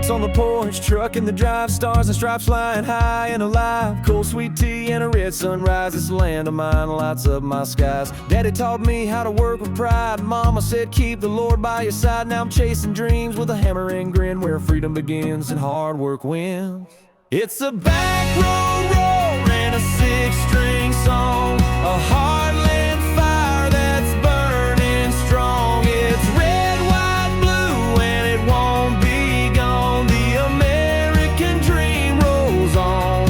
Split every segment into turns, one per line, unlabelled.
house on the porch, truck in the drive, stars and stripes flying high and alive. Cold sweet tea and a red sunrise, this land of mine lights up my skies. Daddy taught me how to work with pride. Mama said keep the Lord by your side. Now I'm chasing dreams with a hammer and grin, where freedom begins and hard work wins. It's a back road roar and a six-string song, a heartland fire that's burning strong. It's red, white, blue, and it won't be gone. The American dream rolls on.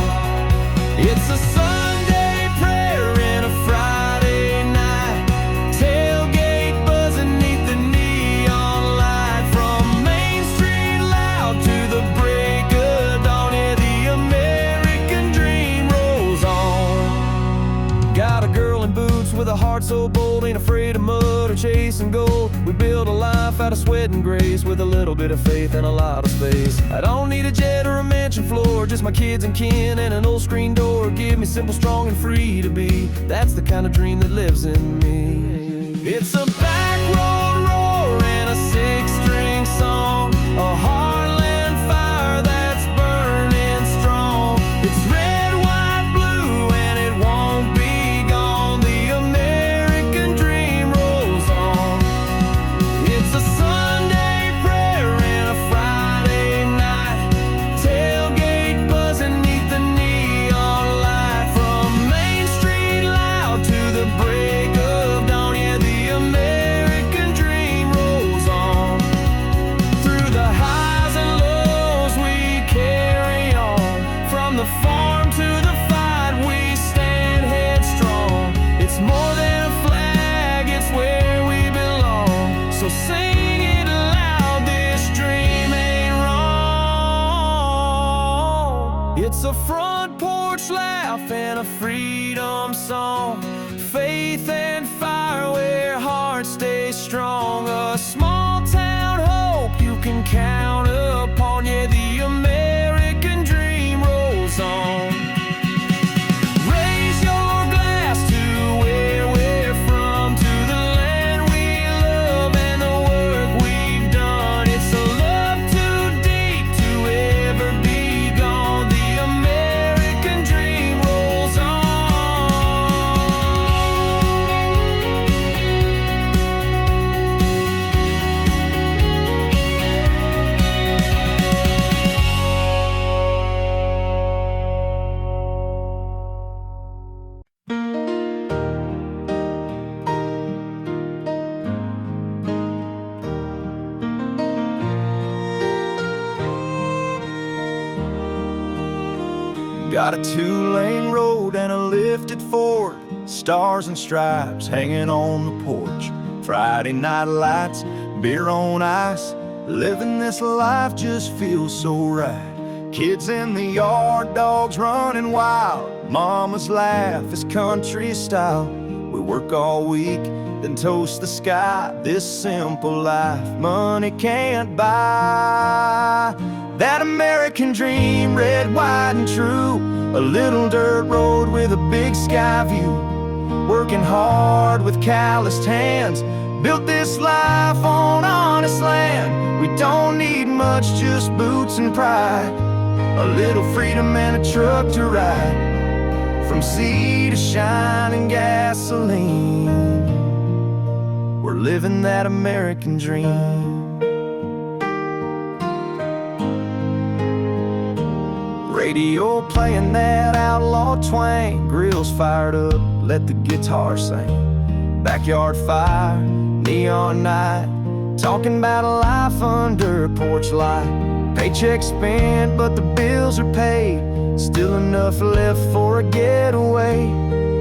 It's a Sunday prayer and a Friday night, tailgate buzzing neath the neon light. From Main Street loud to the break of dawn, yeah, the American dream rolls on. Got a girl in boots with a heart so bold, ain't afraid of mud or chasing gold. We build a life out of sweat and grace, with a little bit of faith and a lot of space. I don't need a jet or a mansion floor, just my kids and kin and an old screen door. Give me simple, strong, and free to be. That's the kind of dream that lives in me. It's a back road roar and a six-string song, a heartland fire that's burning strong. It's red, white, blue, and it won't be gone. The American dream rolls on. It's a Sunday prayer and a Friday night, tailgate buzzing neath the neon light. From Main Street loud to the break of dawn, yeah, the American dream rolls on. Through the highs and lows we carry on, from the farm to the fight we stand headstrong. It's more than a flag, it's where we belong. So sing it loud, this dream ain't wrong. It's a front porch laugh and a freedom song, faith and fire where hearts stay strong. A small town hope you can count upon, yeah, the American dream rolls on. Raise your glass to where we're from, to the land we love and the work we've done. It's a love too deep to ever be gone. The American dream rolls on. Got a two-lane road and a lifted Ford, stars and stripes hanging on the porch. Friday night lights, beer on ice, living this life just feels so right. Kids in the yard, dogs running wild, mama's laugh is country style. We work all week, then toast the sky, this simple life money can't buy. That American dream, red, white, and true, a little dirt road with a big sky view. Working hard with calloused hands, built this life on honest land. We don't need much, just boots and pride, a little freedom and a truck to ride. From sea to shining gasoline, we're living that American dream. Radio playing that outlaw twang, grills fired up, let the guitar sing. Backyard fire, neon night, talking about a life under a porch light. Paycheck spent, but the bills are paid, still enough left for a getaway.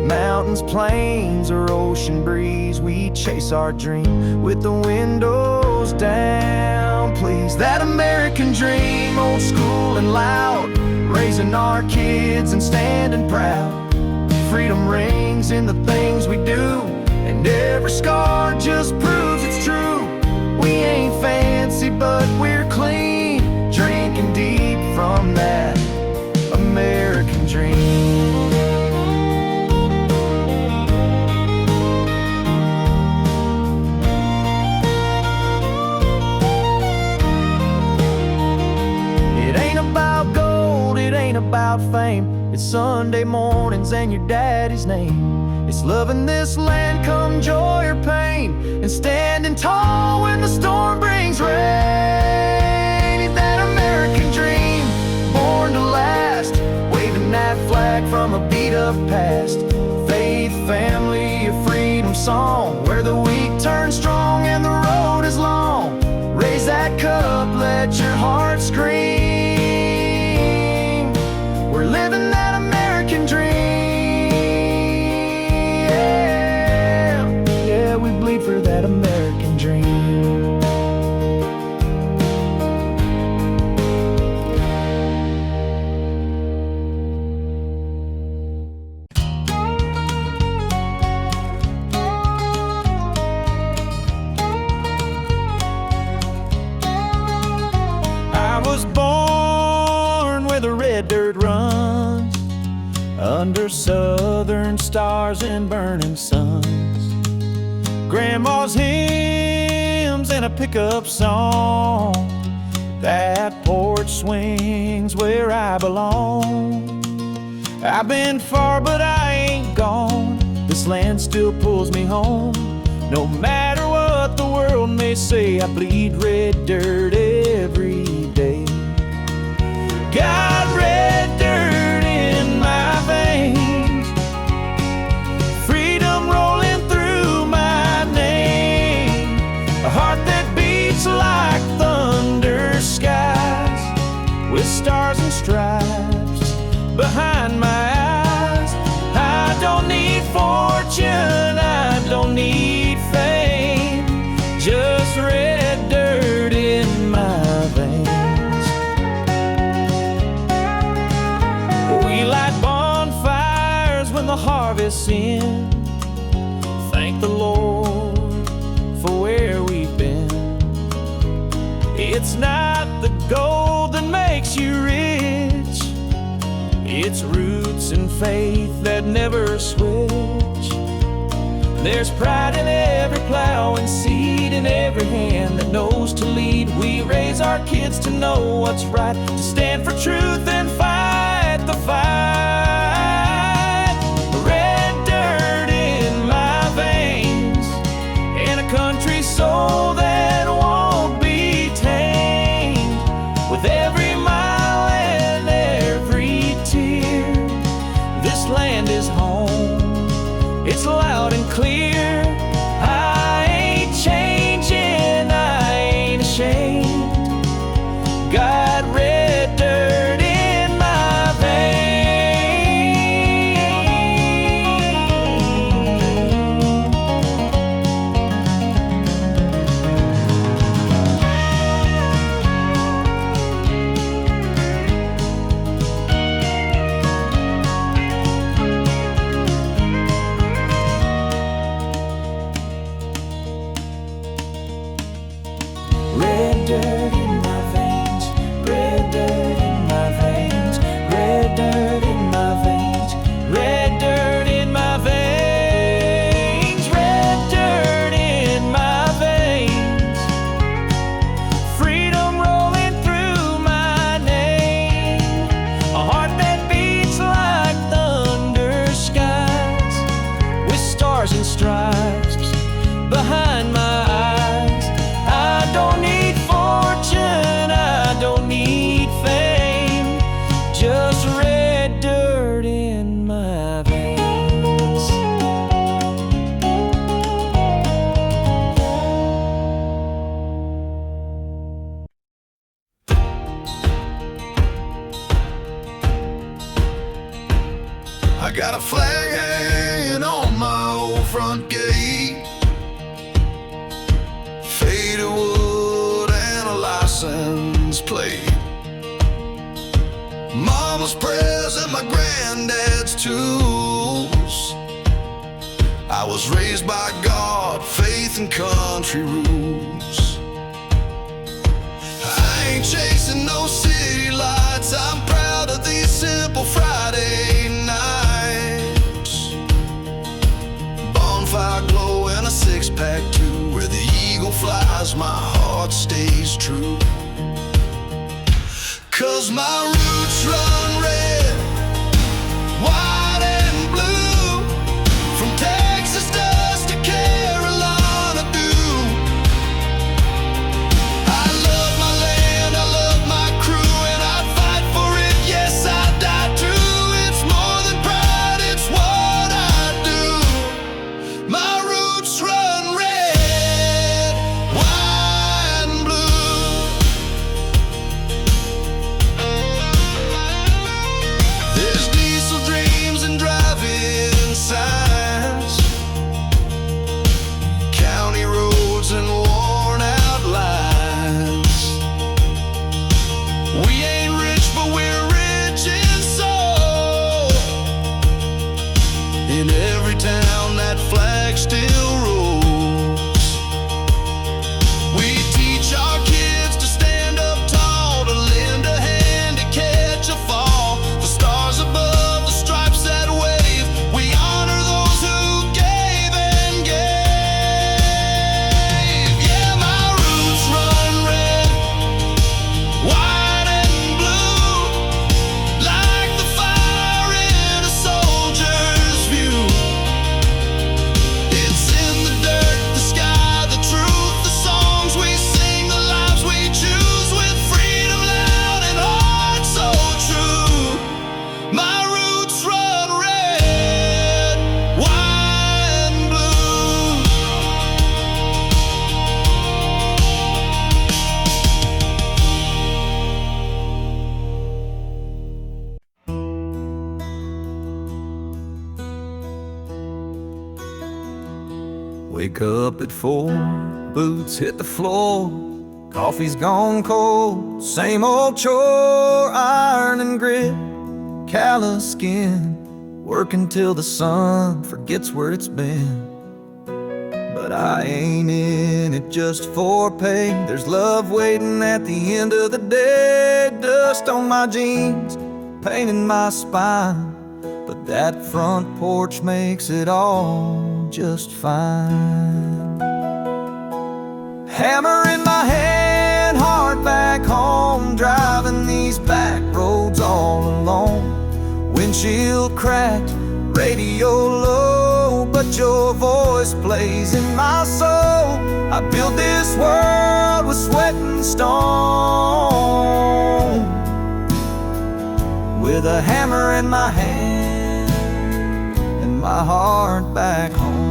Mountains, plains, or ocean breeze, we chase our dream with the windows down, please. That American dream, old school and loud, raising our kids and standing proud. Freedom rings in the things we do, and every scar just proves it's true. We ain't fancy, but we're clean, drinking deep from that American dream. It's Sunday mornings and your daddy's name. It's loving this land come joy or pain, and standing tall when the storm brings rain. Ain't that American dream, born to last, waving that flag from a beat-up past. Faith, family, a freedom song, where the weak turn strong and the road is long. Raise that cup, let your heart scream. We're living that American dream. Yeah, yeah, we bleed for that American dream. I was born where the red dirt runs, under southern stars and burning suns. Grandma's hymns and a pickup song. That porch swings where I belong. I've been far but I ain't gone. This land still pulls me home. No matter what the world may say, I bleed red dirt every day. Got red dirt in my veins, freedom rolling through my name, a heart that beats like thunder skies, with stars and stripes behind my eyes. I don't need fortune, I don't need fame, just red dirt in my veins. We light bonfires when the harvest's in, thank the Lord for where we've been. It's not the gold that makes you rich, it's roots and faith that never switch. There's pride in every plow and seed in every hand that knows to lead. We raise our kids to know what's right, to stand for truth and fight the fight. Red dirt in my veins, and a country soul that won't be tamed. With every mile and every tear, this land is home, it's loud and clear. I ain't changing, I ain't ashamed. Got red dirt in my veins. Red dirt in my veins, red dirt in my veins, red dirt in my veins, red dirt in my veins, red dirt in my veins, freedom rolling through my name, a heart that beats like thunder skies, with stars and stripes behind my eyes. I don't need fortune, I don't need fame, just red dirt in my veins. I got a flag hanging on my old front gate, faded wood and a license plate, mama's prayers and my granddad's tools. I was raised by God, faith and country rules. I ain't chasing no city lights, I'm proud of these simple Friday nights. Bonfire glow and a six-pack too, where the eagle flies, my heart stays true. 'Cause my roots run red,
every town that flag still rolls. We teach our kids to stand up tall, to lend a hand, to catch a fall. The stars above, the stripes that wave, we honor those who gave and gave. Yeah, my roots run red, white and blue, like the fire in a soldier's view. It's in the dirt, the sky, the truth, the songs we sing, the lives we choose, with freedom loud and heart so true. My roots run red, white and blue.
Wake up at 4, boots hit the floor, coffee's gone cold, same old chore, iron and grit, callous skin, working till the sun forgets where it's been. But I ain't in it just for pay, there's love waiting at the end of the day. Dust on my jeans, pain in my spine, but that front porch makes it all just fine. Hammer in my hand, heart back home, driving these back roads all alone. Windshield cracked, radio low, but your voice plays in my soul. I built this world with sweat and stone, with a hammer in my hand and my heart back home.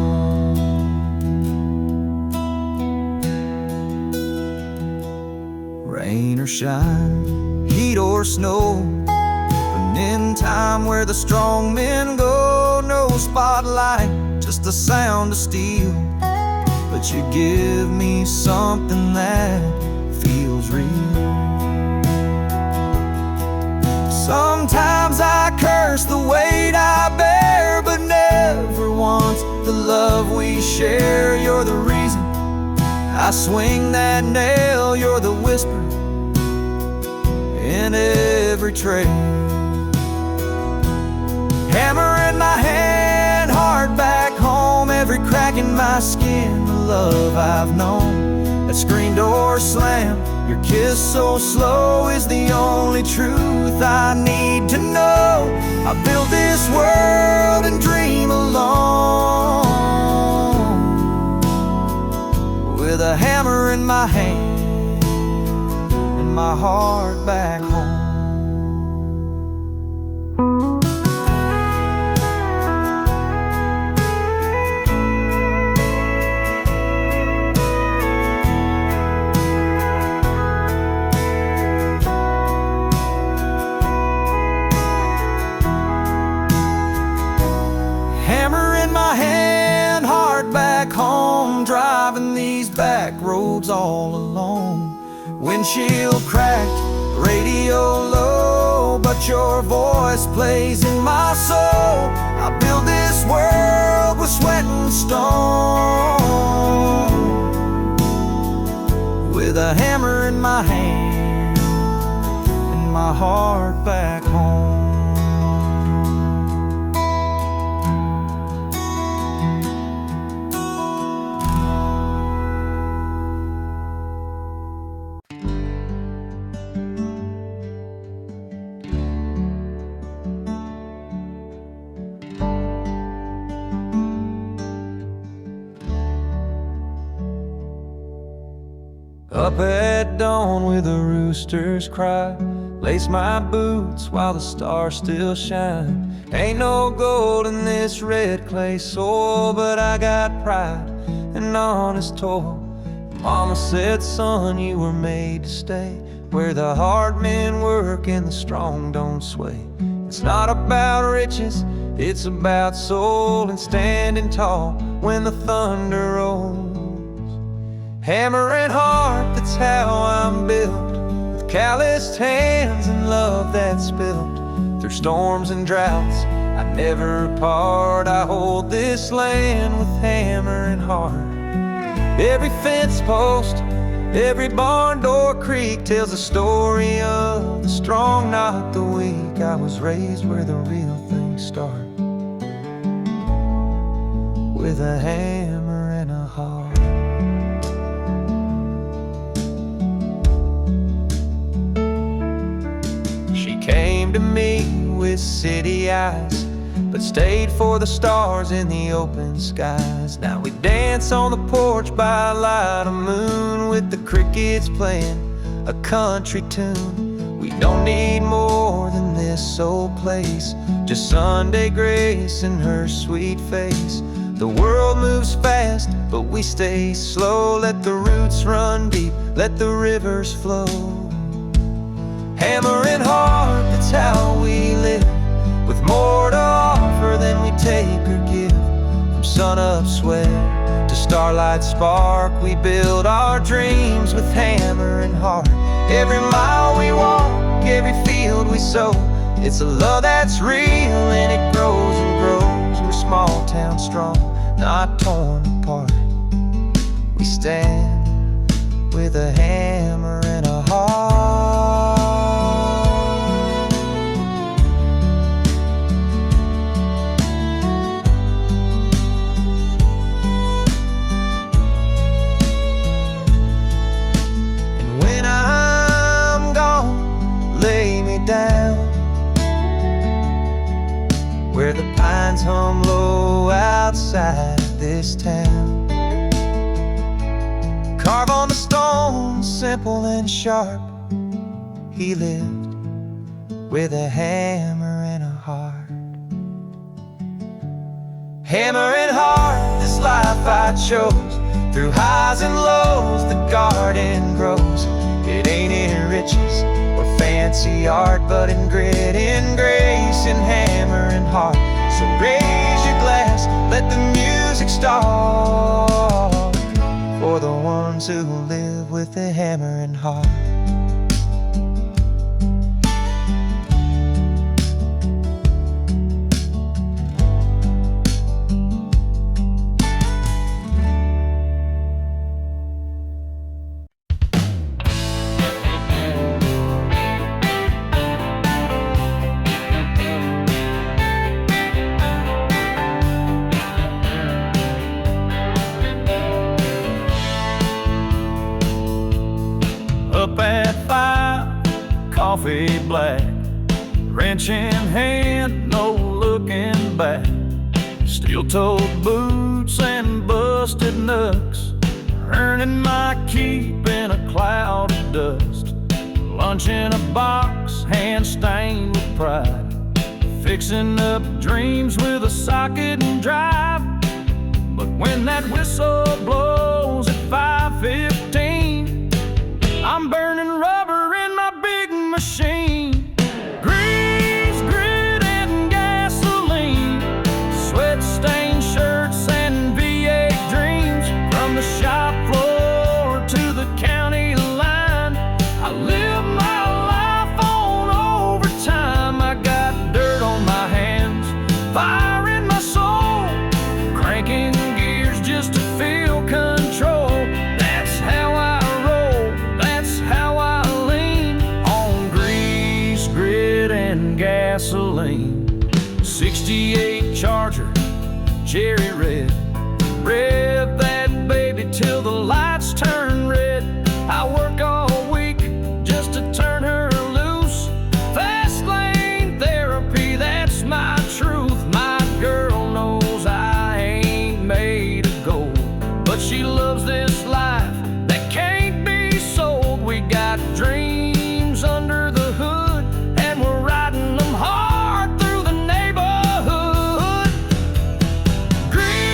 Rain or shine, heat or snow, an end time where the strong men go. No spotlight, just the sound of steel, but you give me something that feels real. Sometimes I curse the weight I bear, but never once the love we share. You're the reason I swing that nail, you're the whisper in every trail. Hammer in my hand, heart back home, every crack in my skin, the love I've known. That screen door slam, your kiss so slow, is the only truth I need to know. I built this world and dream alone, with a hammer in my hand and my heart back home. Driving these back roads all alone. Windshield cracked, radio low, but your voice plays in my soul. I built this world with sweat and stone, with a hammer in my hand and my heart back home. Up at dawn with a rooster's cry, lace my boots while the stars still shine. Ain't no gold in this red clay soil, but I got pride and honest toil. Mama said, son, you were made to stay where the hard men work and the strong don't sway. It's not about riches, it's about soul and standing tall when the thunder rolls. Hammer and heart, that's how I'm built, with calloused hands and love that's built through storms and droughts. I never part. I hold this land with hammer and heart. Every fence post, every barn door creak tells the story of the strong, not the weak. I was raised where the real things start, with a hammer and a heart. She came to me with city eyes, but stayed for the stars in the open skies. Now we dance on the porch by light of moon, with the crickets playing a country tune. We don't need more than this old place, just Sunday grace and her sweet face. The world moves fast, but we stay slow. Let the roots run deep, let the rivers flow. Hammer and heart, that's how we live, with more to offer than we take or give. From sun-up sweat to starlight spark, we build our dreams with hammer and heart. Every mile we walk, every field we sow, it's a love that's real and it grows and grows. We're small town strong, not torn apart. We stand with a hammer and a heart. Down where the pines hum low outside this town. Carve on the stone, simple and sharp, he lived with a hammer and a heart. Hammer and heart, this life I chose. Through highs and lows the garden grows. It ain't in riches or fancy art, but in grit and grace and hammer and heart. So raise your glass, let the music start, for the ones who live with a hammer and heart.
Up at 5, coffee black, wrench in hand, no looking back. Steel-toed boots and busted knucks, earning my keep in a cloud of dust. Lunch in a box, hand stained with pride, fixing up dreams with a socket and drive. But when that whistle blows at 5:15, I'm burning rubber in my big machine. Grease, grit, and gasoline, sweat-stained shirts and V8 dreams. From the shop floor to the county line, I live my life on overtime. I got dirt on my hands, fire in my soul, cranking gears just to feel control. That's how I roll, that's how I lean, on grease, grit, and gasoline. 68 Charger, cherry red, rev that baby till the lights turn red. I work all week just to turn her loose. Fast lane therapy, that's my truth. My girl knows I ain't made of gold, but she loves this life that can't be sold. We got dreams under the hood, and we're riding them hard through the neighborhood. Grease,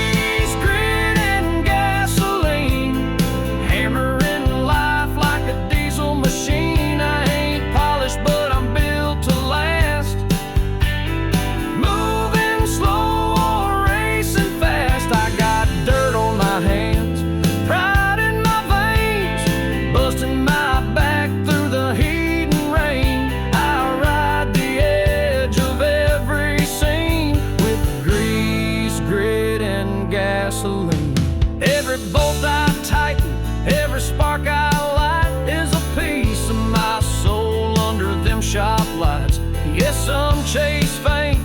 gasoline. Every bolt I tighten, every spark I light is a piece of my soul under them shop lights. Yes, some chase fame,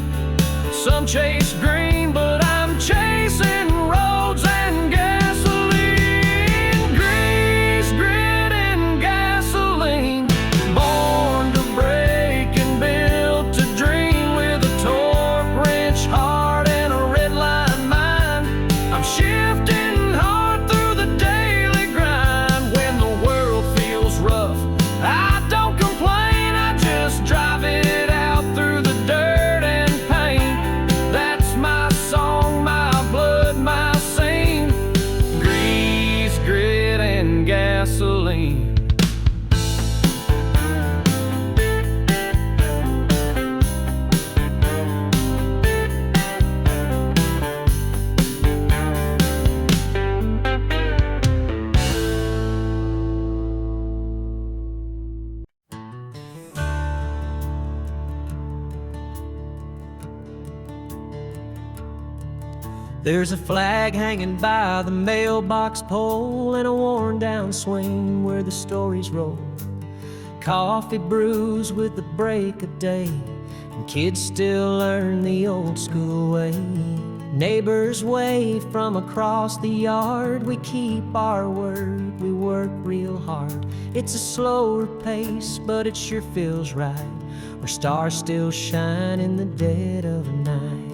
some chase green, but I'm chasing roads and gasoline. Grease, grit, and gasoline. Born to break and built to dream, with a torque wrench heart and a red line mind. I'm shifting hard through the daily grind. When the world feels rough, I don't complain, I just drive it out through the dirt and pain. That's my song, my blood, my scene. Grease, grit, and gasoline.
There's a flag hanging by the mailbox pole and a worn down swing where the stories roll. Coffee brews with the break of day, and kids still learn the old school way. Neighbors wave from across the yard. We keep our word, we work real hard. It's a slower pace, but it sure feels right, where stars still shine in the dead of the night.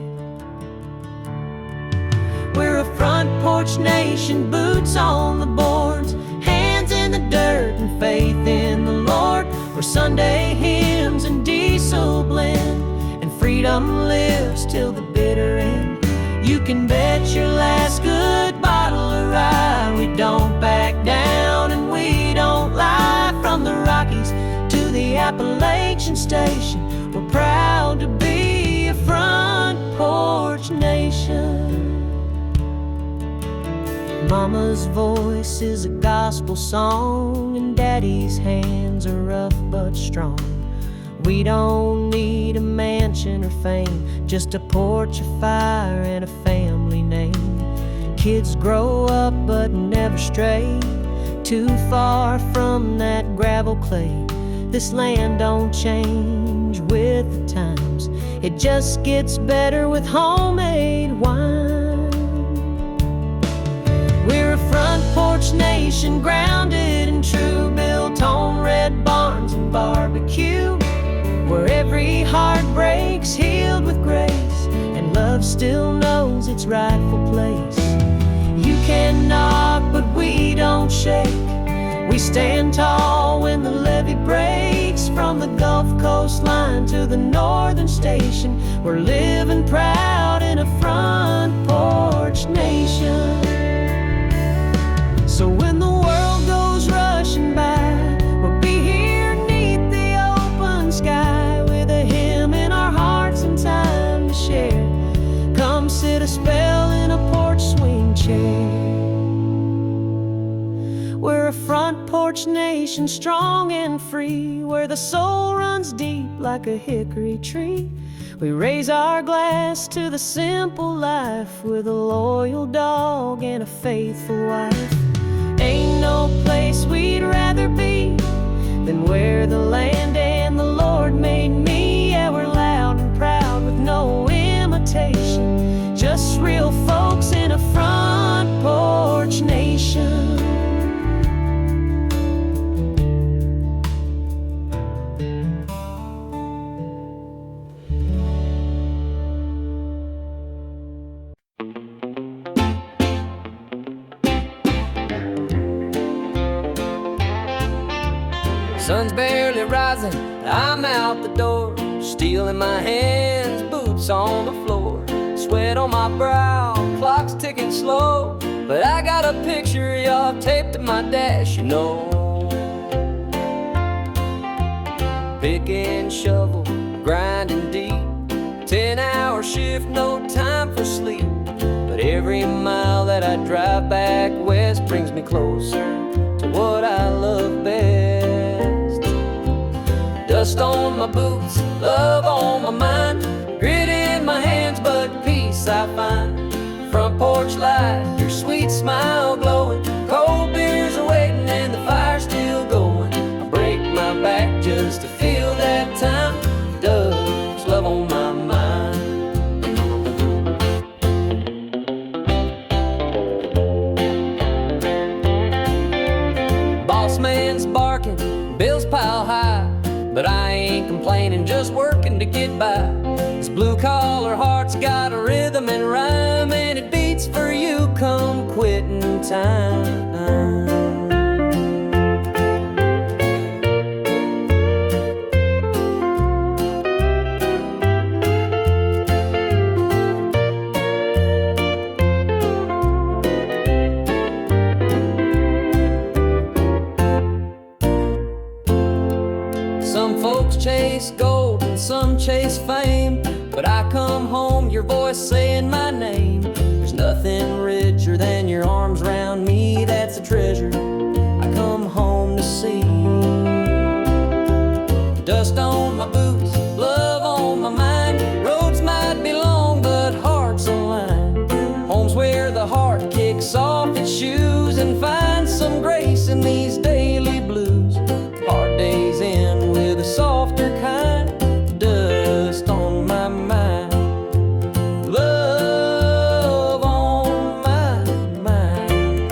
We're a front porch nation, boots on the boards, hands in the dirt and faith in the Lord. Where Sunday hymns and diesel blend, and freedom lives till the bitter end. You can bet your last good bottle of rye we don't back down and we don't lie. From the Rockies to the Appalachian Station, we're proud to be a front porch nation. Mama's voice is a gospel song, and Daddy's hands are rough but strong. We don't need a mansion or fame, just a porch, a fire, and a family name. Kids grow up but never stray too far from that gravel clay. This land don't change with the times, it just gets better with homemade wine. We're a front porch nation, grounded and true, built on red barns and barbecue, where every heart breaks, healed with grace, and love still knows its rightful place. You can knock, but we don't shake. We stand tall when the levee breaks. From the Gulf Coast line to the northern station, we're living proud in a front porch nation. So when the world goes rushing by, we'll be here neath the open sky, with a hymn in our hearts and time to share. Come sit a spell in a porch swing chair. We're a front porch nation, strong and free, where the soul runs deep like a hickory tree. We raise our glass to the simple life, with a loyal dog and a faithful wife. Ain't no place we'd rather be than where the land and the Lord made me. Yeah, we're loud and proud with no imitation, just real folks in a front porch nation. Sun's barely rising, I'm out the door, steel in my hands, boots on the floor, sweat on my brow, clock's ticking slow, but I got a picture of y'all taped to my dash, you know. Pick and shovel, grinding deep, 10-hour shift, no time for sleep, but every mile that I drive back west brings me closer to what I love best. Dust on my boots, love on my mind, grit in my hands, but peace I find. Front front porch light, your sweet smile glowing. Cold beers are waiting and the fire's still going. I break my back just to feel that time. Dove's love on my mind. Boss man's barking, bills pile high, but I ain't complaining, just working to get by. This blue-collar heart's got a rhythm and rhyme, and it beats for you come quitting time. Some folks chase gold and some chase fame, but I come home, your voice saying my name. There's nothing richer than your arms around me, that's a treasure I come home to see. Dust on my boots, love on my mind. Roads might be long, but hearts aligned. Home's where the heart kicks off its shoes and finds some grace in these daily blues. Hard days end with a softer kind. Dust on my mind, love on my mind.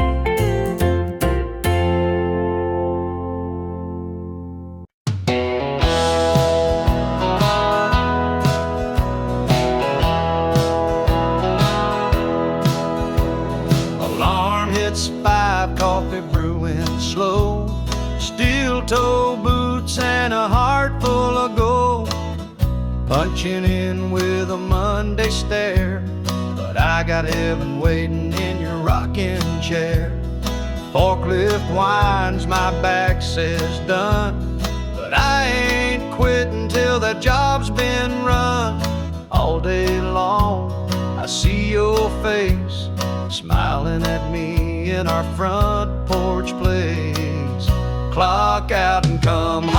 Alarm hits 5, coffee brewing slow. Steel-toe boots and a heart full of gold. Punching in with a Monday stare, but I got heaven waiting in your rocking chair. Forklift whines, my back says done, but I ain't quitting till that job's been run. All day long I see your face smiling at me in our front porch place. Clock out and come home,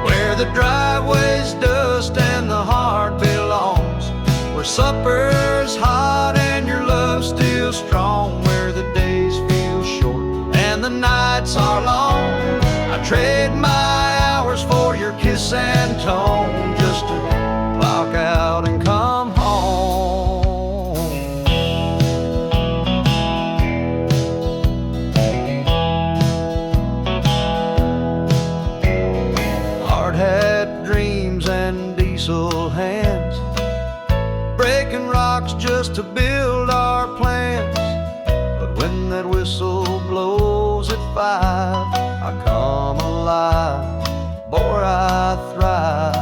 where the driveway's dust and the heart belongs, where supper's hot and your love's still strong, where the days feel short and the nights are long. I trade my hours for your kiss and tone, just to clock out and come home. Had dreams and diesel hands, breaking rocks just to build our plans. But when that whistle blows at 5, I come alive, boy, I thrive.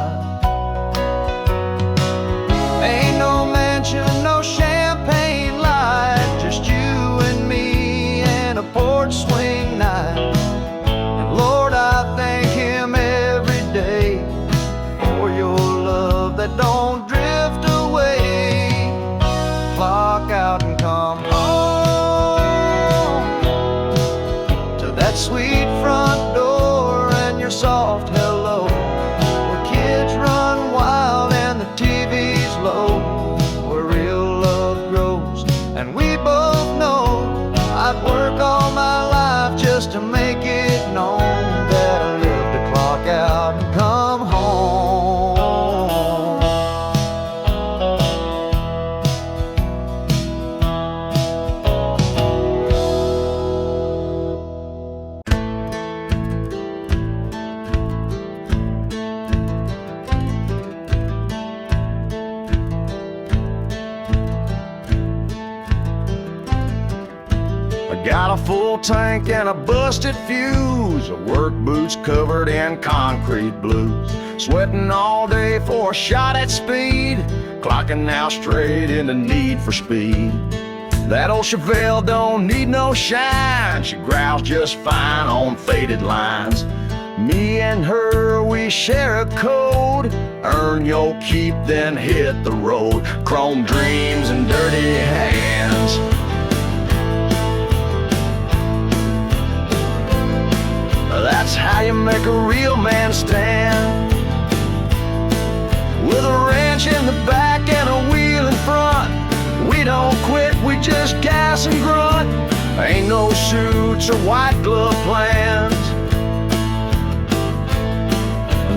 Ain't no mansion, no champagne light, just you and me and a porch swing night. And Lord, I thank Him every day for your love that don't drift away. Clock out and come home to that sweet front door and your soft hello, where kids run wild and the TV's low, where real love grows. And we both know I'd work all my life just to make it known that I live to clock out and come home.
Got a full tank and a busted fuse, work boots covered in concrete blues, sweating all day for a shot at speed, clocking now straight into need for speed. That old Chevelle don't need no shine, she growls just fine on faded lines. Me and her, we share a code, earn your keep then hit the road, chrome dreams and dirty hands. That's how you make a real man stand, with a wrench in the back and a wheel
we just gas and grunt. Ain't no suits or white glove plans,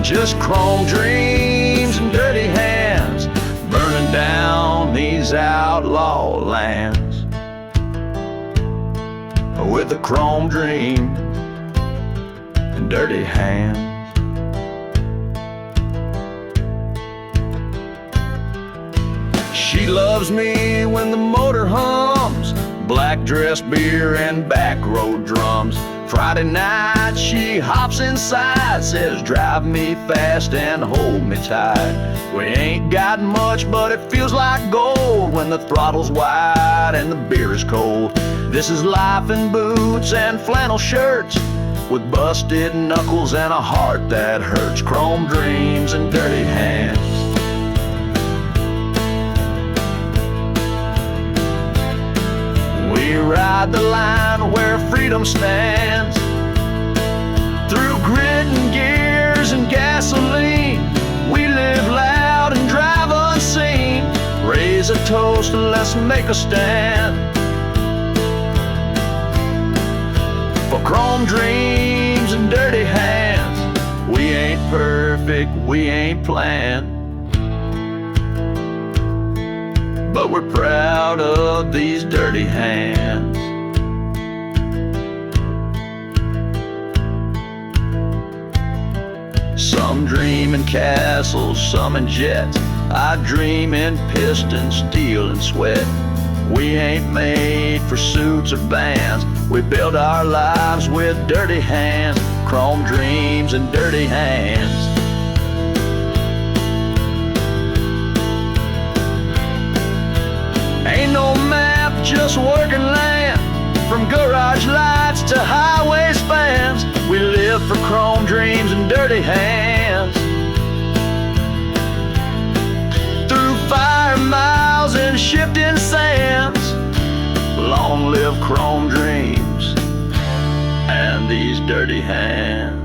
just chrome dreams and dirty hands, burning down these outlaw lands with a chrome dream and dirty hands. She loves me when the motor hums, black dress beer and back road drums. Friday night she hops inside, says drive me fast and hold me tight. We ain't got much but it feels like gold when the throttle's wide and the beer is cold. This is life in boots and flannel shirts, with busted knuckles and a heart that hurts. Chrome dreams and dirty hands. We ride the line where freedom stands, through grit and gears and gasoline. We live loud and drive unseen. Raise a toast and let's make a stand for chrome dreams and dirty hands. We ain't perfect, we ain't planned, but we're proud of these dirty hands. Some dream in castles, some in jets. I dream in piston, steel and sweat. We ain't made for suits or bands. We build our lives with dirty hands, chrome dreams and dirty hands. Ain't no map, just working land, from garage lights to highway spans. We live for chrome dreams and dirty hands, through fire miles and shifting sands. Long live chrome dreams and these dirty hands.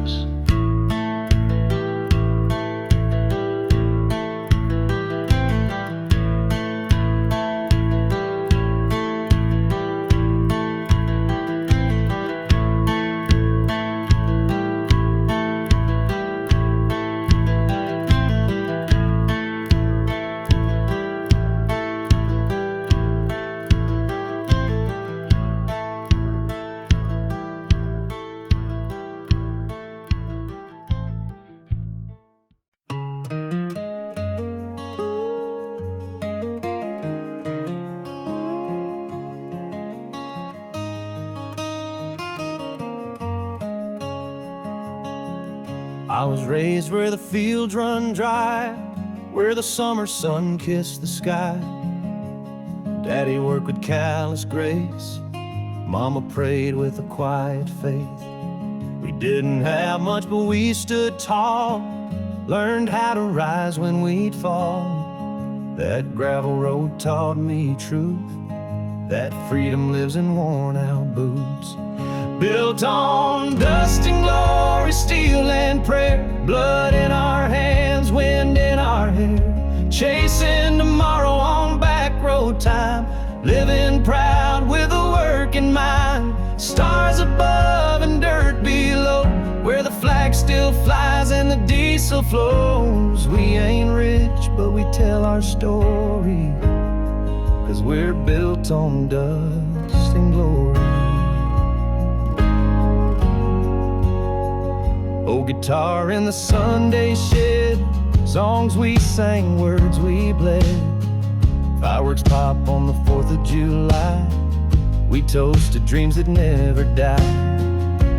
I was raised where the fields run dry, where the summer sun kissed the sky. Daddy worked with callous grace, Mama prayed with a quiet faith. We didn't have much, but we stood tall, learned how to rise when we'd fall. That gravel road taught me truth, that freedom lives in worn out boots. Built on dust and glory, steel and prayer, blood in our hands, wind in our hair, chasing tomorrow on back road time, living proud with a work in mind. Stars above and dirt below, where the flag still flies and the diesel flows. We ain't rich, but we tell our story, 'cause we're built on dust and glory. Oh, guitar in the Sunday shed, songs we sang, words we bled. Fireworks pop on the 4th of July, we toasted dreams that never die.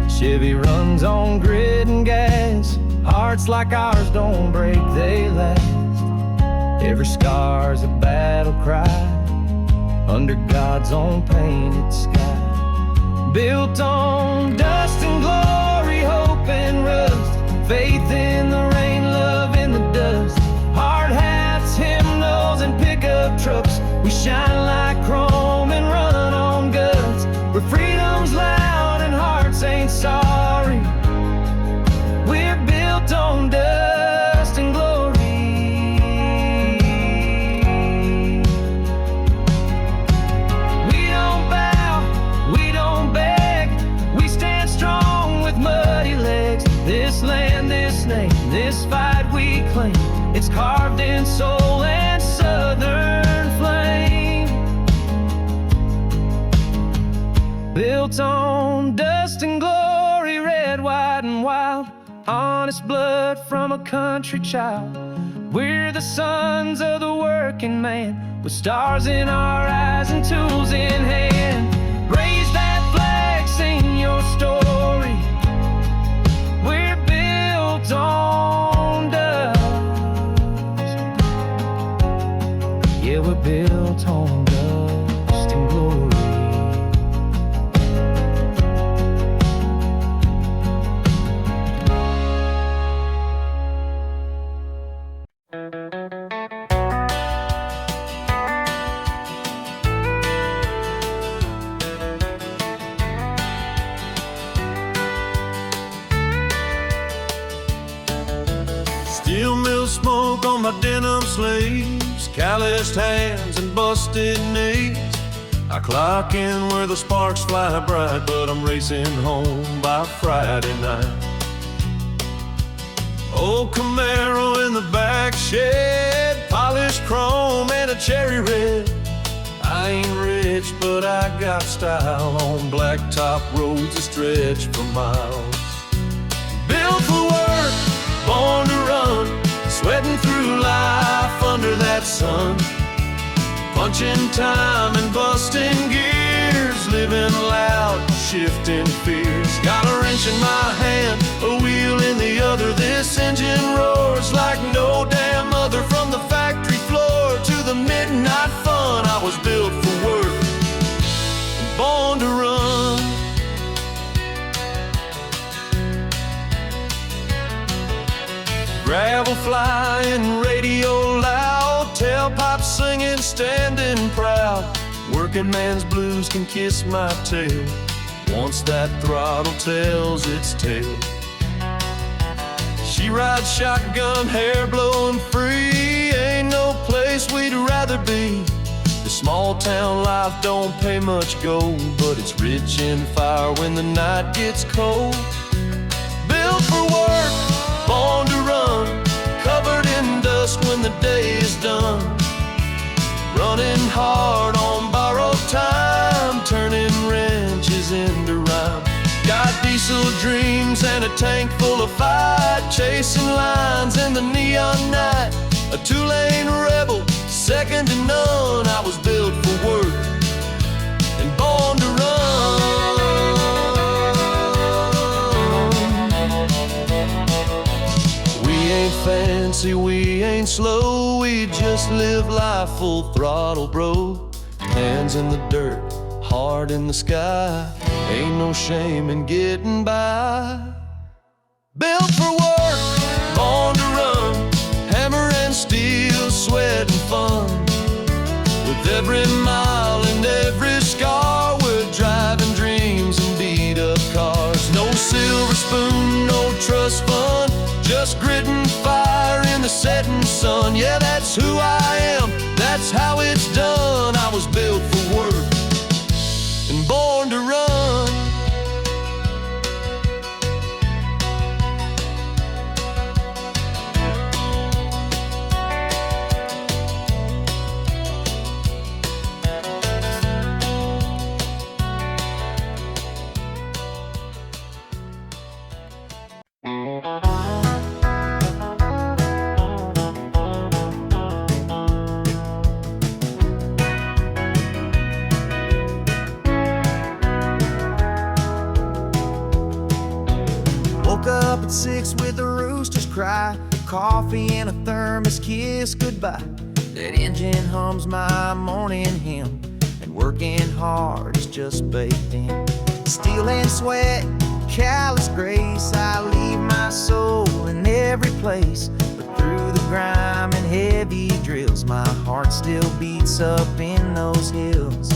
Chevy runs on grit and gas, hearts like ours don't break, they last. Every scar's a battle cry, under God's own painted sky. Built on dust and glory, hope and rust, faith in the rain, love in the dust. Hard hats, hymnals, and pickup trucks, we shine like chrome and run on guts. Where freedom's loud and hearts ain't sorry, we're built on dust and glory. We built on dust and glory, red, white, and wild. Honest blood from a country child. We're the sons of the working man, with stars in our eyes and tools in hand. Raise that flag, sing your story. We're built on dust. Yeah, we're built on dust and glory.
Steel mill smoke on my denim sleeves, calloused hands and busted knees. I clock in where the sparks fly bright, but I'm racing home by Friday night. Old Camaro in the back shed, polished chrome and a cherry red. I ain't rich, but I got style on blacktop roads that stretch for miles. Built for work, born to run, sweating through life under that sun. Punching time and busting gears, living loud, shifting fears. Got a wrench in my hand, a wheel in the other. This engine roars like no damn other. From the factory floor to the midnight fun, I was built for work, born to run. Gravel flying, radio loud, tailpipe singing, standing proud. Working man's blues can kiss my tail once that throttle tells its tale. She rides shotgun, hair blowing free. Ain't no place we'd rather be. The small town life don't pay much gold, but it's rich in fire when the night gets cold. Built for work, born to run, covered in dust when the day is done. Running hard on borrowed time, turning wrenches into rhyme. Got diesel dreams and a tank full of fight, chasing lines in the neon night. A two-lane rebel, second to none. I was built for work and born to run. Fancy, we ain't slow, we just live life full throttle, bro. Hands in the dirt, heart in the sky, ain't no shame in getting by. Built for work, born to run, hammer and steel, sweat and fun. With every mile and every scar, we're driving dreams and beat up cars. No silver spoon, no trust fund, just grit and fire in the setting sun. Yeah, that's who I am, that's how it's done. I was built for work and born to run.
Woke up at 6 with the roosters cry, coffee and a thermos kiss goodbye. That engine hums my morning hymn, and working hard is just baked in. Steel and sweat, callous grace, I leave my soul in every place. But through the grime and heavy drills, my heart still beats up in those hills.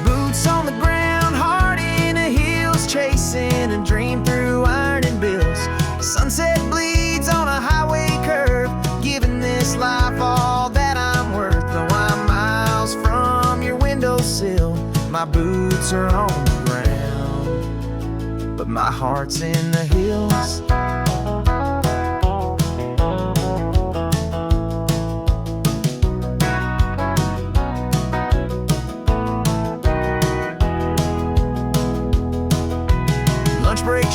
Boots on the ground, heart in the hills, chasing a dream through ironing bills. Sunset bleeds on a highway curve, giving this life all that I'm worth. Though I'm miles from your windowsill, my boots are on the ground, but my heart's in the hills.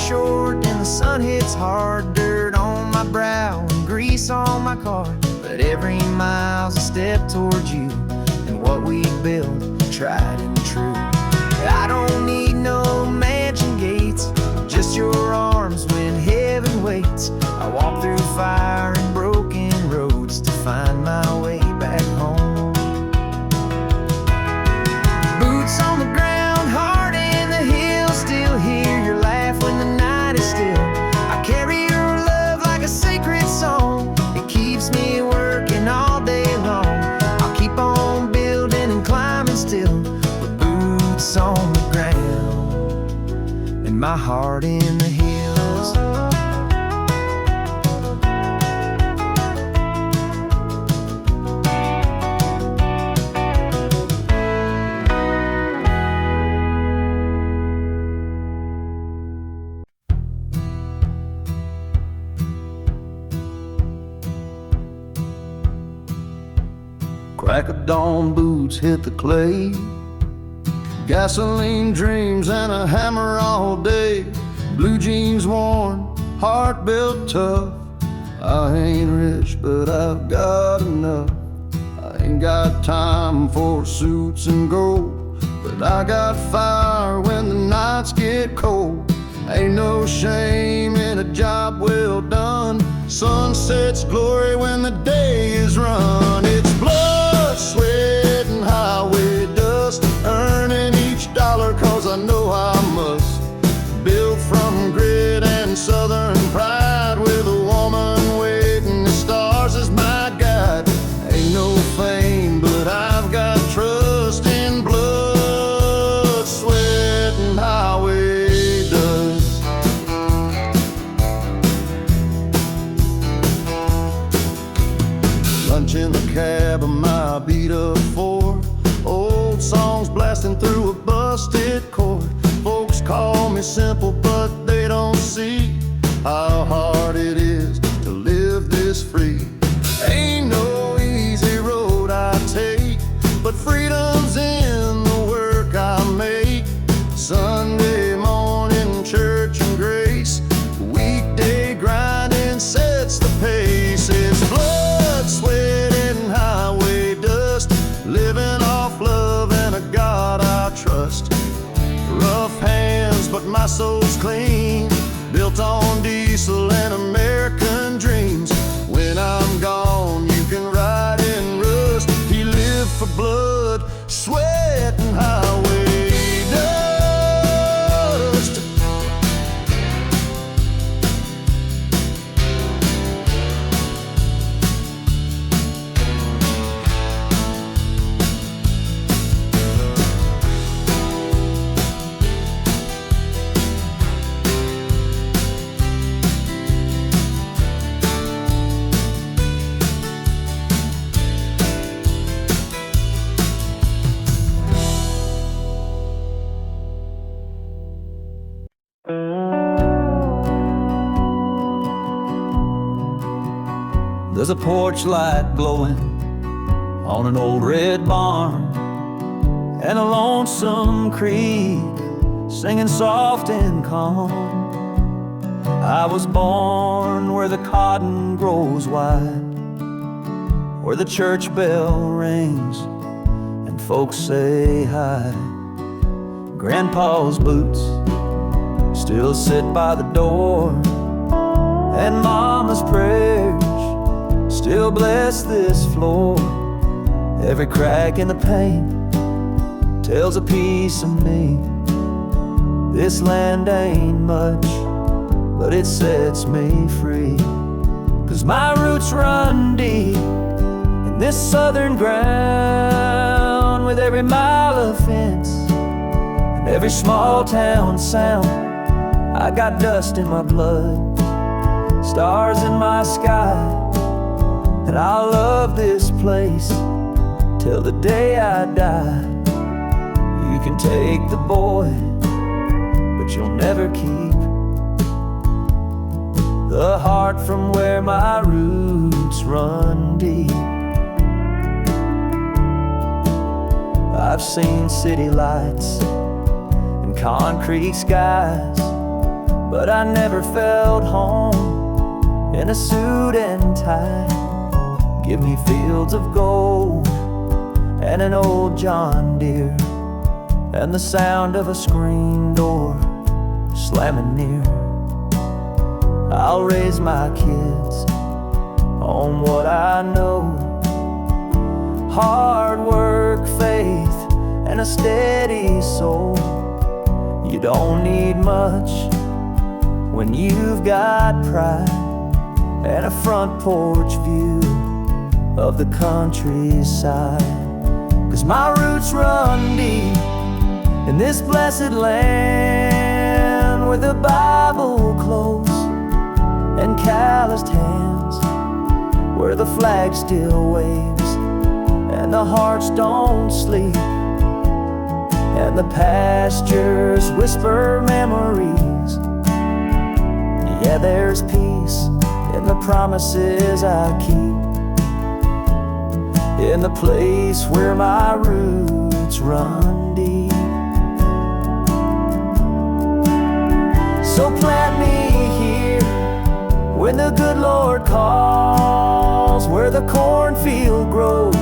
short and the sun hits hard. Dirt on my brow and grease on my car, but every mile's a step towards you and what we built, tried and true. I don't need no mansion gates, just your arms when heaven waits. I walk through fire and broken roads to find my way back home. Boots on the ground, heart in the hills, still hear your laugh when the night is still. I carry your love like a sacred song, it keeps me working all day long. I'll keep on building and climbing still, with boots on the ground and my heart in the hills.
Crack of dawn, boots hit the clay, gasoline dreams and a hammer all day. Blue jeans worn, heart built tough. I ain't rich, but I've got enough. I ain't got time for suits and gold, but I got fire when the nights get cold. Ain't no shame in a job well done. Sunset's glory when the day is run. It's blood, sweat, and highway dust, earning each dollar cause I know I must. Built from grit and southern pride, with a woman waiting the stars as my guide. Ain't no fame, but I've got trust in blood, sweat, and highway dust. Lunch in the cab of my beat-up Ford, old songs blasting through a busted chord. Folks call me simple, but they don't see how hard it is to live this free. Ain't no easy road I take, but freedom's in the work I make. Sunday morning, church and grace, weekday grinding sets the pace. It's blood, sweat, and highway dust, living off love and a God I trust. Rough hands, but my soul's clean, built on diesel and American dreams. When I'm gone, you can ride in rust. He lived for blood, sweat, and highway dust.
There's a porch light glowing on an old red barn, and a lonesome creek singing soft and calm. I was born where the cotton grows wide, where the church bell rings and folks say hi. Grandpa's boots still sit by the door, and Mama's prayers still bless this floor. Every crack in the paint tells a piece of me. This land ain't much, but it sets me free. 'Cause my roots run deep in this southern ground, with every mile of fence and every small town sound. I got dust in my blood, stars in my sky, and I'll love this place till the day I die. You can take the boy, but you'll never keep the heart from where my roots run deep. I've seen city lights and concrete skies, but I never felt home in a suit and tie. Give me fields of gold and an old John Deere, and the sound of a screen door slamming near. I'll raise my kids on what I know: hard work, faith, and a steady soul. You don't need much when you've got pride and a front porch view of the countryside. 'Cause my roots run deep in this blessed land, where the Bible close and calloused hands, where the flag still waves and the hearts don't sleep, and the pastures whisper memories. Yeah, there's peace in the promises I keep, in the place where my roots run deep. So plant me here when the good Lord calls, where the cornfield grows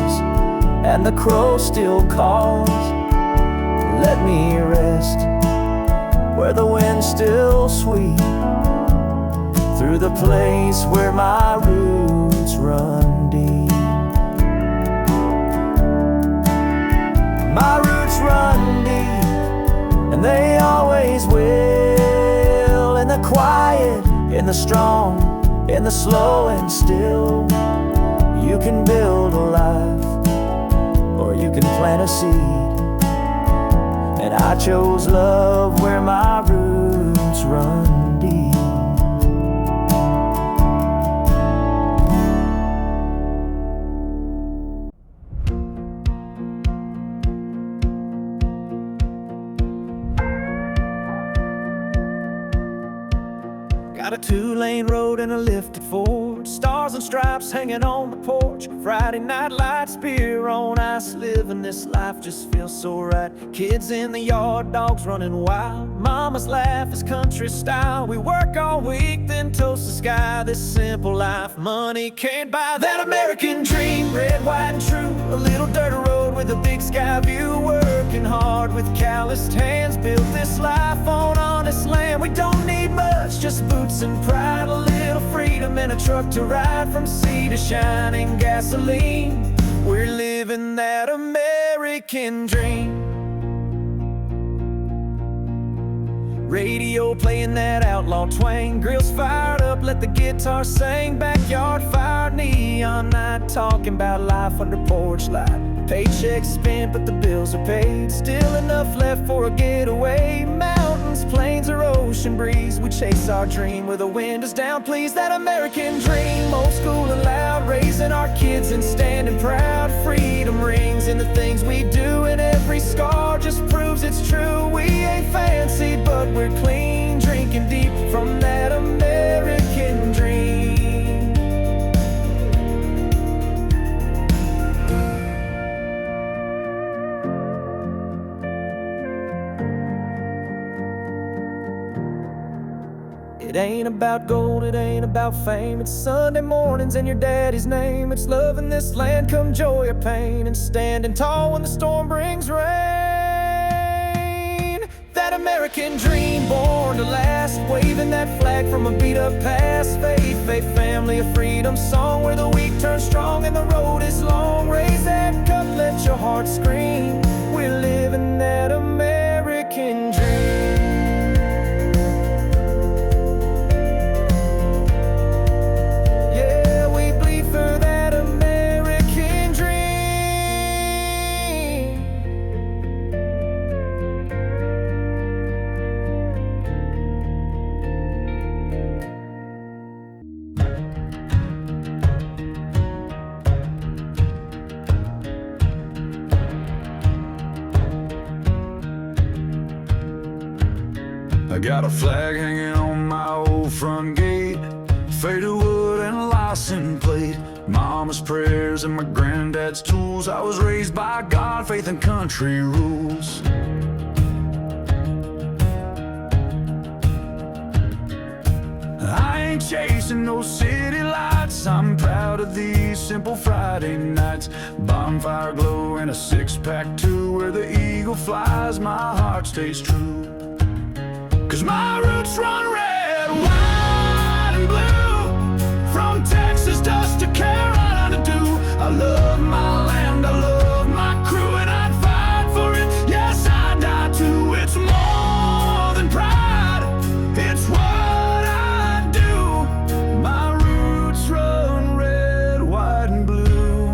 and the crow still calls. Let me rest where the wind's still sweet, through the place where my roots run deep. My roots run deep, and they always will, in the quiet, in the strong, in the slow and still. You can build a life, or you can plant a seed, and I chose love where my roots run deep.
Got a 2-lane road and a lifted Ford, stars and stripes hanging on the porch. Friday night lights, beer on ice, living this life just feels so right. Kids in the yard, dogs running wild, mama's laugh is country style. We work all week, then toast the sky. This simple life money can't buy. That American dream, red, white, and true. A little dirt road with a big sky view. Working hard with calloused hands, built this life on honest land. We don't need much, just boots and pride, a little freedom, and a truck to ride from sea to shining gasoline. We're living that American dream. Radio playing that outlaw twang, grills fired up, let the guitar sing. Backyard fire, neon night, talking about life under porch light. Paychecks spent, but the bills are paid, still enough left for a getaway. Mountains, plains, or ocean breeze, we chase our dream with the windows down, please. That American dream, old school and loud, raising our kids and standing proud. Freedom rings in the things we do, and every scar just proves it's true. We ain't fancy, but we're clean, drinking deep from that American dream. It ain't about gold, it ain't about fame. It's Sunday mornings in your daddy's name. It's loving this land come joy or pain, and standing tall when the storm brings rain. That American dream born to last, waving that flag from a beat up past. Faith, faith, family, a freedom song, where the weak turn strong and the road is long. Raise that cup, let your heart scream. We're living that American dream. I got a flag hanging on my old front gate, faded wood and a license plate. Mama's prayers and my granddad's tools. I was raised by God, faith and country rules. ain't chasing no city lights. I'm proud of these simple Friday nights. Bonfire glow and a six-pack too. Where the eagle flies, my heart stays true. 'Cause my roots run red, white, and blue. From Texas dust to Carolina dew. I love my land, I love my crew, and I'd fight for it, yes, I'd die too. It's more than pride, it's what I do. My roots run red, white, and blue.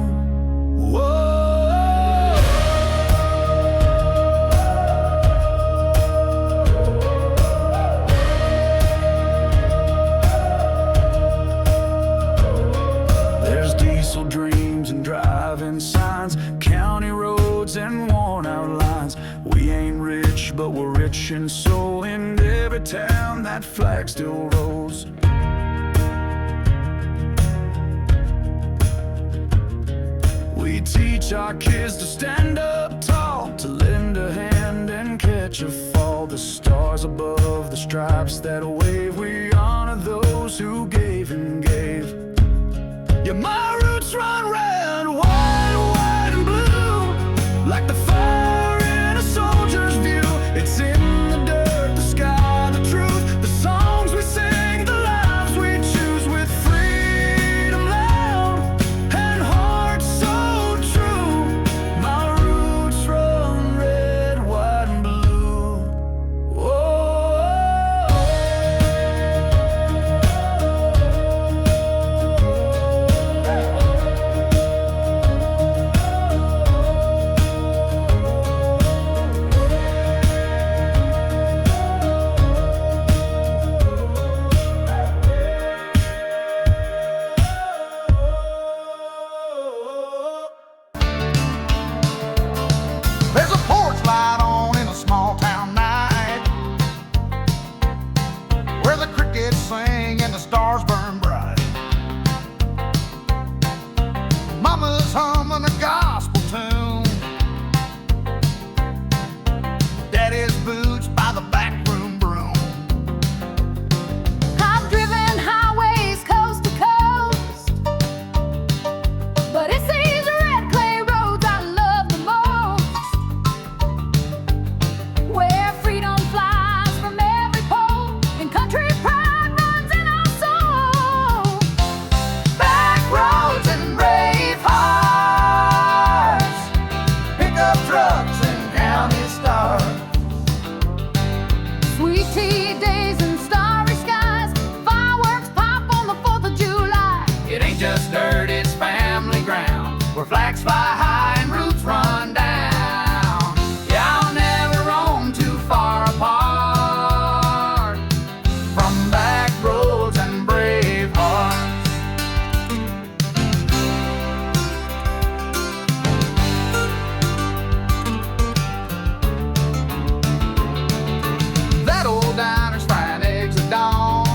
Whoa. There's diesel dreams and driving signs, county roads and worn out lines. We ain't rich, but we're rich in soul. In every town that flag still rolls. We teach our kids to stand up tall, to lend a hand and catch a fall. The stars above, the stripes that wave, we honor those who gave and gave. Yeah, my roots run red, white, white, and blue. Like the fire in a soldier's view. It's in the dirt, the sky, the truth. The songs we sing, the lives we choose. With freedom loud and hearts so true. My roots run red, white, and blue.
There's a porch light on in a small town night, where the crickets sing and the stars burn bright. Mama's humming a gospel tune. Daddy's boots by the backroom broom.
I've driven highways coast to coast, but it's these red clay roads I love the most, where freedom flies from every pole and country pride runs in our soul.
Back roads and brave hearts, pickup trucks and county stars.
Sweet tea days and starry skies, fireworks pop on the 4th of July.
It ain't just dirt, it's family ground, where flags fly high and roots run down. Yeah, I'll never roam too far apart from back roads and brave hearts. That old diner's frying eggs at dawn,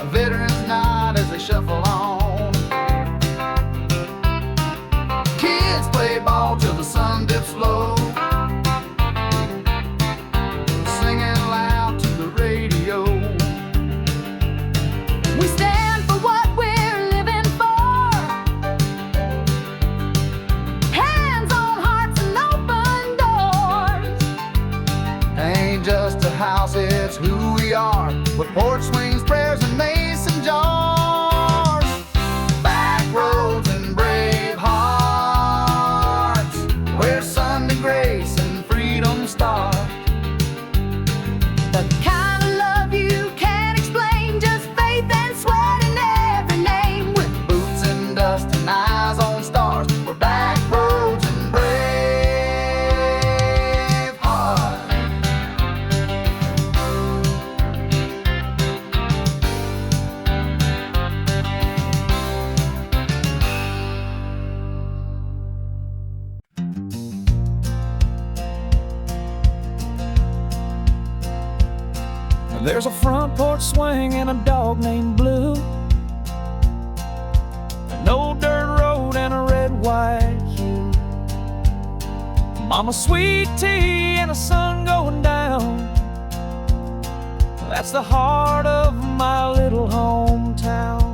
a veteran's nod as they shuffle on. Kids play ball till the sun dips low, singing loud to the radio.
We stand for what we're living for. Hands on hearts and open doors.
Ain't just a house, it's who we are, with porch swings, prayers, and mason jars. Back roads and brave hearts, where Sunday grace and freedom start.
The kind of love you can't explain, just faith and sweat in every name.
With boots and dust and eyes on stars, we're back roads and brave hearts.
There's a front porch swing and a dog named Blue, an old dirt road and a red, white hue. Mama sweet tea and a sun going down. That's the heart of my little hometown.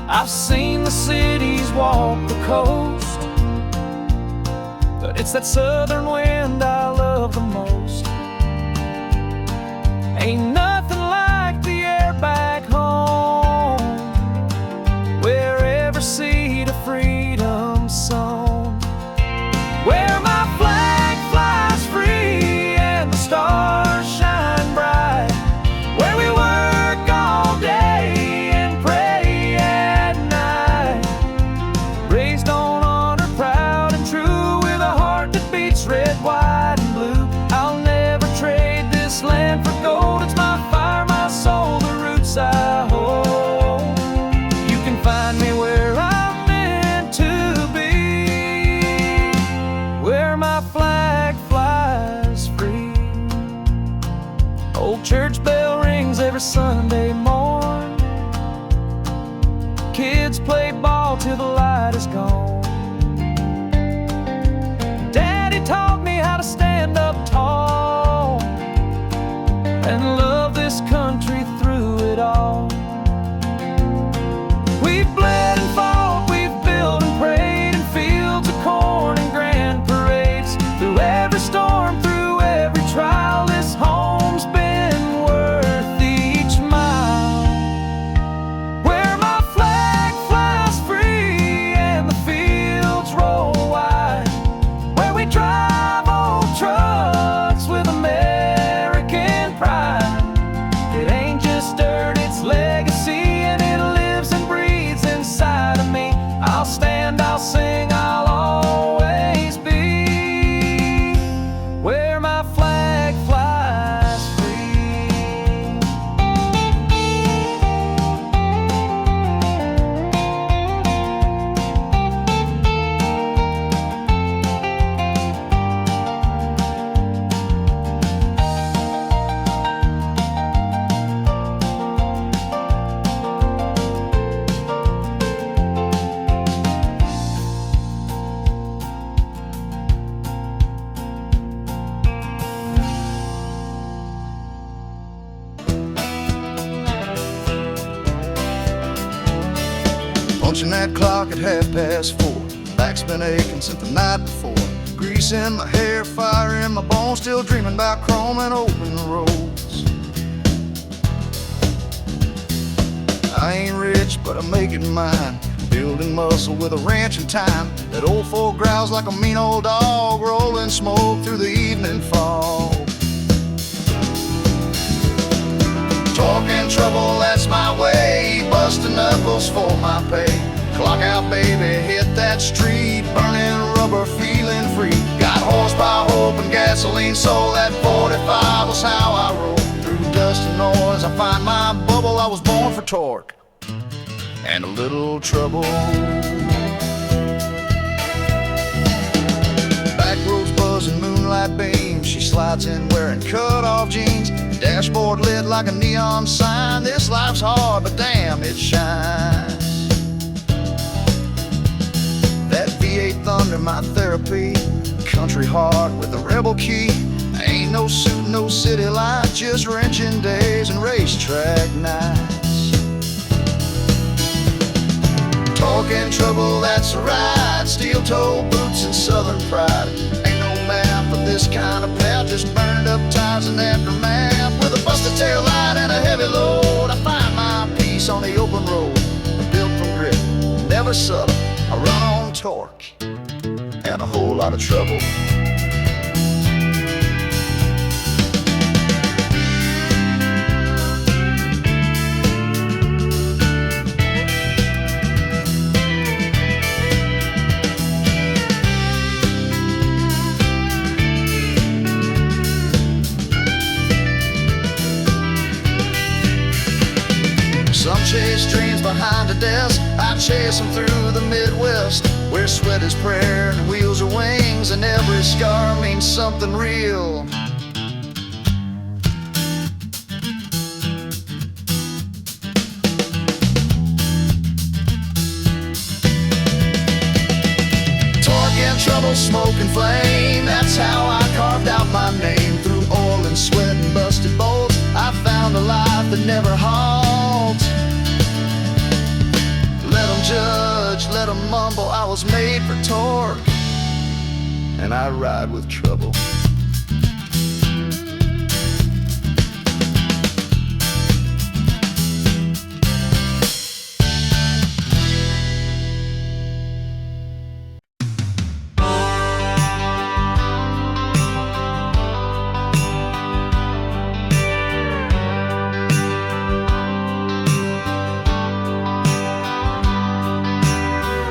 I've seen the cities walk the coast, but it's that southern wind I love the most. Ain't nothing like the air back home, where every seed of freedom's sown, where my flag flies free and the stars shine bright, where we work all day and pray at night, raised on honor, proud and true, with a heart that beats red, white and blue. I'll never trade this land for gold. It's my fire, my soul, the roots I hold. You can find me where I'm meant to be, where my flag flies free. Old church bell rings every Sunday morn. Kids play ball till the light is gone. Daddy taught me how to stand up tall and love this country through it all. We've bled and fought, we've built and prayed in fields of corn and grand parades. Through every storm, through every trial, this home's been worth each mile. Where my flag flies free and the fields roll wide, where we drive old trucks with American pride. It ain't just dirt, it's legacy, and it lives and breathes inside of me. I'll stand, I'll sing, I'll always be where my flag flies free.
Punching that clock at 4:30. Back's been aching since the night before. Grease in my hair, fire in my bones. Still dreaming about chrome and open roads. I ain't rich, but I'm making mine. Building muscle with a wrench and time. That old folk growls like a mean old dog, rolling smoke through the evening fog. Talking trouble, that's my way. Busting knuckles for my pay. Clock out, baby, hit that street. Burning rubber, feeling free. Got horsepower, hope, and gasoline. So that 45 was how I roll. Through dust and noise, I find my bubble. I was born for torque and a little trouble. Backroads buzzing, moonlight beams. She slides in wearing cut-off jeans. Dashboard lit like a neon sign. This life's hard, but damn, it shines. That V8 Thunder, my therapy. Country heart with a rebel key. Ain't no suit, no city life, just wrenching days and racetrack nights. Talking trouble, that's right. Steel-toe boots and southern pride. Ain't no map for this kind of path, just burned up tires and aftermath. With a busted tail light and a heavy load, I find my peace on the open road. Built from grit, never subtle. I run on torque and a whole lot of trouble. Some chase dreams behind a desk. I chase them through the Midwest, where sweat is prayer and wheels are wings, and every scar means something real. Torque and trouble, smoke and flame. That's how I carved out my name. Through oil and sweat and busted bolts, I that never halts. Let them judge, let them mumble, I was made for torque, and I ride with trouble.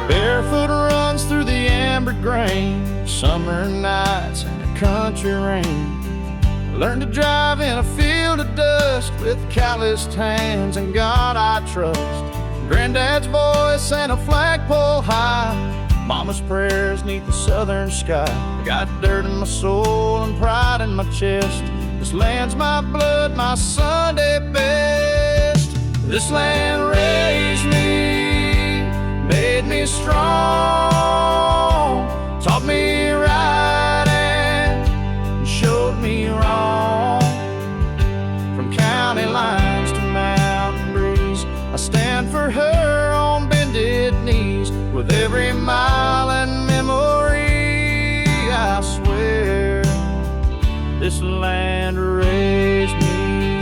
Barefoot runs through the amber grain, summer nights and the country rain. Learned to drive in a field of dust with calloused hands, and God I trust. Granddad's voice and a flagpole high, Mama's prayers neath the southern sky. I got dirt in my soul and pride in my chest. This land's my blood, my Sunday best. This land raised me, made me strong, taught me right and showed me wrong. From county lines to mountain breeze, I stand for her on bended knees. With every mile and memory, I swear, this land raised me.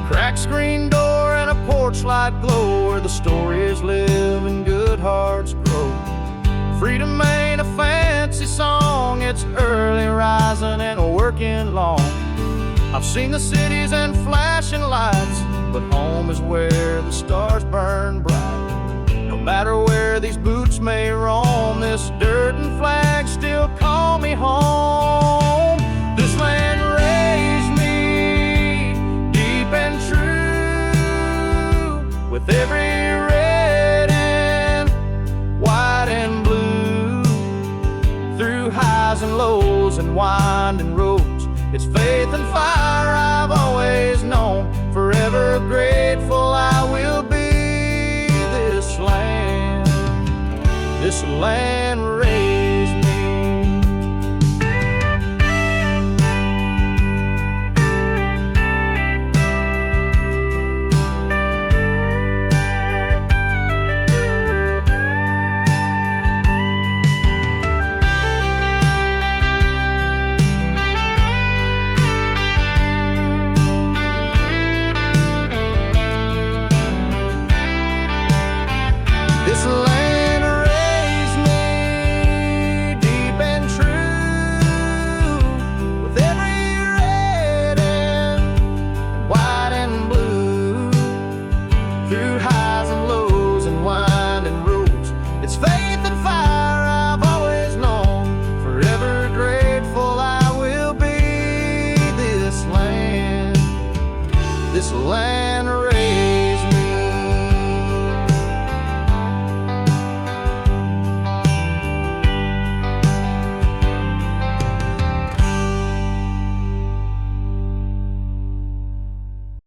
Cracked screen door and a porch light glow, where the stories live and good hearts grow. Freedom ain't a fancy song, it's early rising and working long. I've seen the cities and flashing lights, but home is where the stars burn bright. No matter where these boots may roam, this dirt and flag still call me home. This land raised me deep and true, with every red and white and blue. Through highs and lows and winding roads, it's faith and fire I've always known. Forever grateful I will be. This land raised me. This land raised me deep and true, with every red and white and blue. Through highs and lows and winding roads, it's faith and fire I've always known. Forever grateful I will be. This land raised